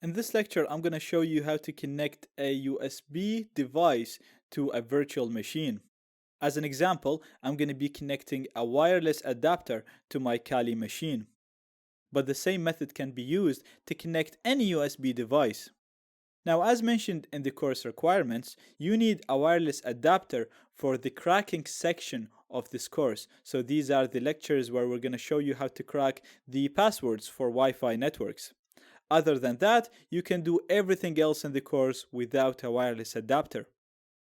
In this lecture, I'm going to show you how to connect a USB device to a virtual machine. As an example, I'm going to be connecting a wireless adapter to my Kali machine. But the same method can be used to connect any USB device. Now, as mentioned in the course requirements, you need a wireless adapter for the cracking section of this course. So these are the lectures where we're going to show you how to crack the passwords for Wi-Fi networks. Other than that, you can do everything else in the course without a wireless adapter.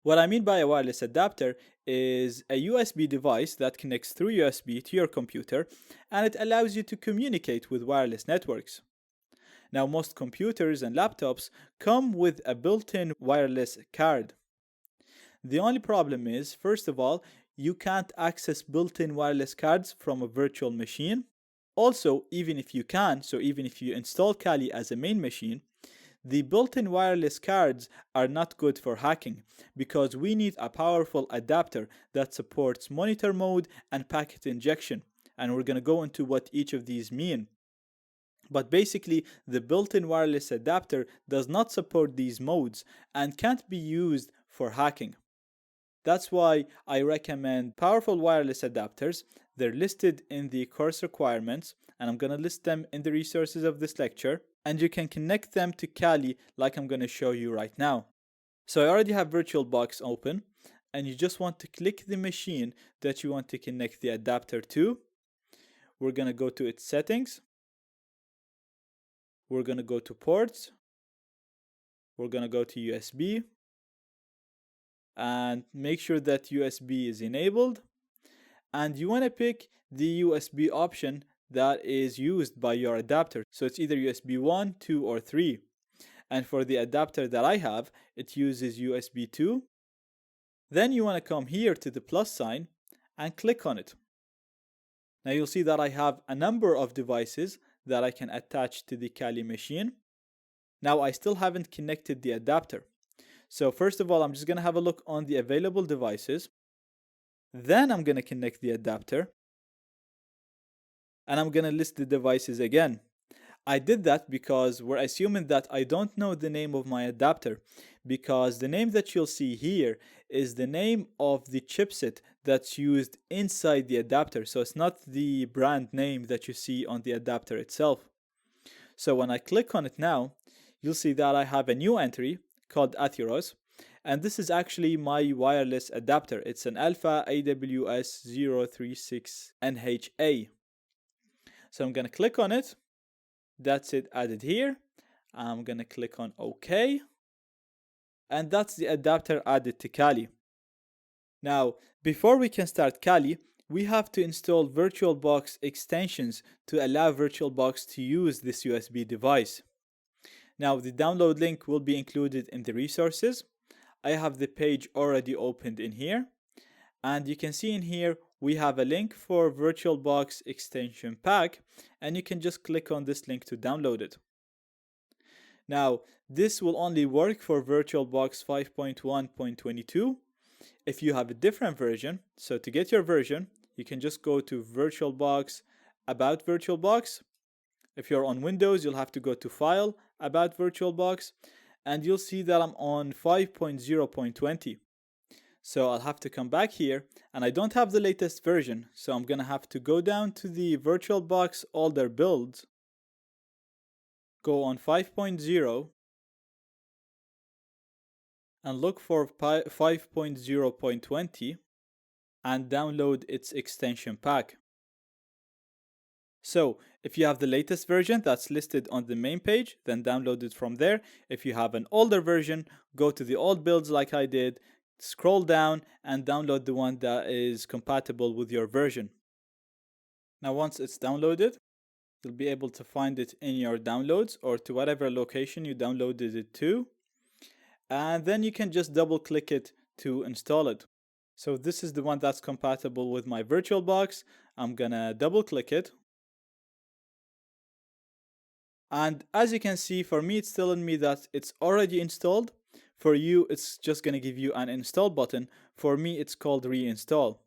What I mean by a wireless adapter is a USB device that connects through USB to your computer, and it allows you to communicate with wireless networks. Now, most computers and laptops come with a built-in wireless card. The only problem is, first of all, you can't access built-in wireless cards from a virtual machine. Also, even if you can, so even if you install Kali as a main machine, the built-in wireless cards are not good for hacking because we need a powerful adapter that supports monitor mode and packet injection, and we're going to go into what each of these mean. But basically, the built-in wireless adapter does not support these modes and can't be used for hacking. That's why I recommend powerful wireless adapters. They're listed in the course requirements, and I'm going to list them in the resources of this lecture, and you can connect them to Kali like I'm going to show you right now. So I already have VirtualBox open, and you just want to click the machine that you want to connect the adapter to. We're going to go to its settings. We're going to go to ports. We're going to go to USB and make sure that USB is enabled. And you want to pick the USB option that is used by your adapter. So it's either USB 1, 2, or 3. And for the adapter that I have, it uses USB 2. Then you want to come here to the plus sign and click on it. Now you'll see that I have a number of devices that I can attach to the Kali machine. Now I still haven't connected the adapter. So first of all, I'm just going to have a look on the available devices. Then I'm going to connect the adapter. And I'm going to list the devices again. I did that because we're assuming that I don't know the name of my adapter, because the name that you'll see here is the name of the chipset that's used inside the adapter. So it's not the brand name that you see on the adapter itself. So when I click on it now, you'll see that I have a new entry called Atheros, and this is actually my wireless adapter. It's an Alpha AWS 036NHA. So I'm going to click on it. That's it added here. I'm going to click on OK. And that's the adapter added to Kali. Now, before we can start Kali, we have to install VirtualBox extensions to allow VirtualBox to use this USB device. Now, the download link will be included in the resources. I have the page already opened in here. And you can see in here, we have a link for VirtualBox extension pack, and you can just click on this link to download it. Now, this will only work for VirtualBox 5.1.22. If you have a different version, so to get your version, you can just go to VirtualBox, About VirtualBox. If you're on Windows, you'll have to go to File, About VirtualBox, and you'll see that I'm on 5.0.20. So I'll have to come back here, and I don't have the latest version, so I'm gonna have to go down to the VirtualBox older builds, go on 5.0, and look for 5.0.20 and download its extension pack. So if you have the latest version that's listed on the main page, then download it from there. If you have an older version, go to the old builds like I did, scroll down and download the one that is compatible with your version. Now once it's downloaded, you'll be able to find it in your downloads or to whatever location you downloaded it to. And then you can just double click it to install it. So this is the one that's compatible with my VirtualBox. I'm gonna double click it. And as you can see, for me, it's telling me that it's already installed. For you, it's just going to give you an install button. For me, it's called reinstall.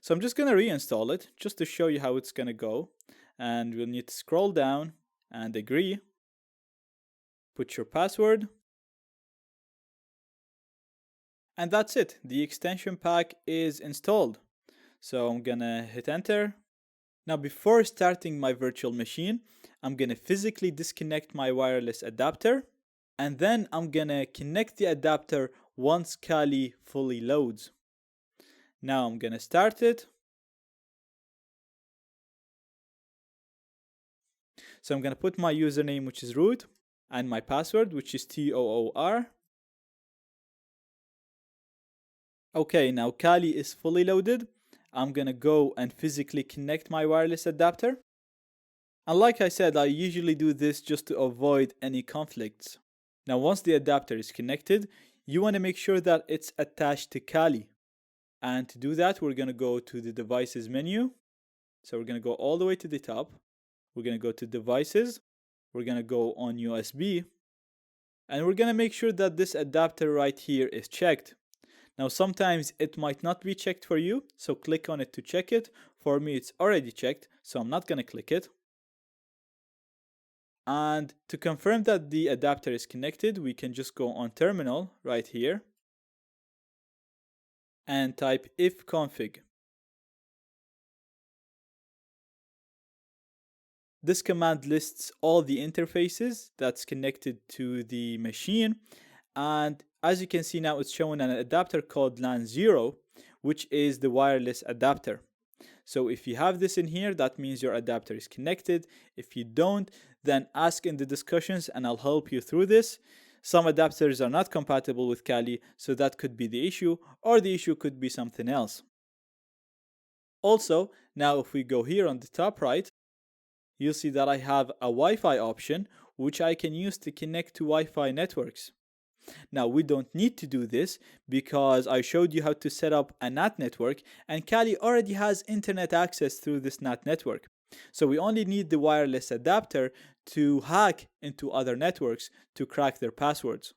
So I'm just going to reinstall it just to show you how it's going to go. And we'll need to scroll down and agree. Put your password. And that's it. The extension pack is installed. So I'm gonna hit enter. Now before starting my virtual machine, I'm gonna physically disconnect my wireless adapter, and then I'm gonna connect the adapter once Kali fully loads. Now I'm gonna start it. So I'm gonna put my username, which is root, and my password, which is TOOR. Okay, now Kali is fully loaded. I'm gonna go and physically connect my wireless adapter. And like I said, I usually do this just to avoid any conflicts. Now once the adapter is connected, you want to make sure that it's attached to Kali. And to do that, we're gonna go to the devices menu. So we're gonna go all the way to the top. We're gonna go to devices. We're gonna go on USB. And we're gonna make sure that this adapter right here is checked. Now sometimes it might not be checked for you, so click on it to check it. For me it's already checked, so I'm not gonna click it. And to confirm that the adapter is connected, we can just go on terminal right here and type ifconfig. This command lists all the interfaces that's connected to the machine, and as you can see now, it's showing an adapter called LAN 0, which is the wireless adapter. So if you have this in here, that means your adapter is connected. If you don't, then ask in the discussions and I'll help you through this. Some adapters are not compatible with Kali, so that could be the issue, or the issue could be something else. Also, now if we go here on the top right, you'll see that I have a Wi-Fi option, which I can use to connect to Wi-Fi networks. Now we don't need to do this because I showed you how to set up a NAT network, and Kali already has internet access through this NAT network. So we only need the wireless adapter to hack into other networks to crack their passwords.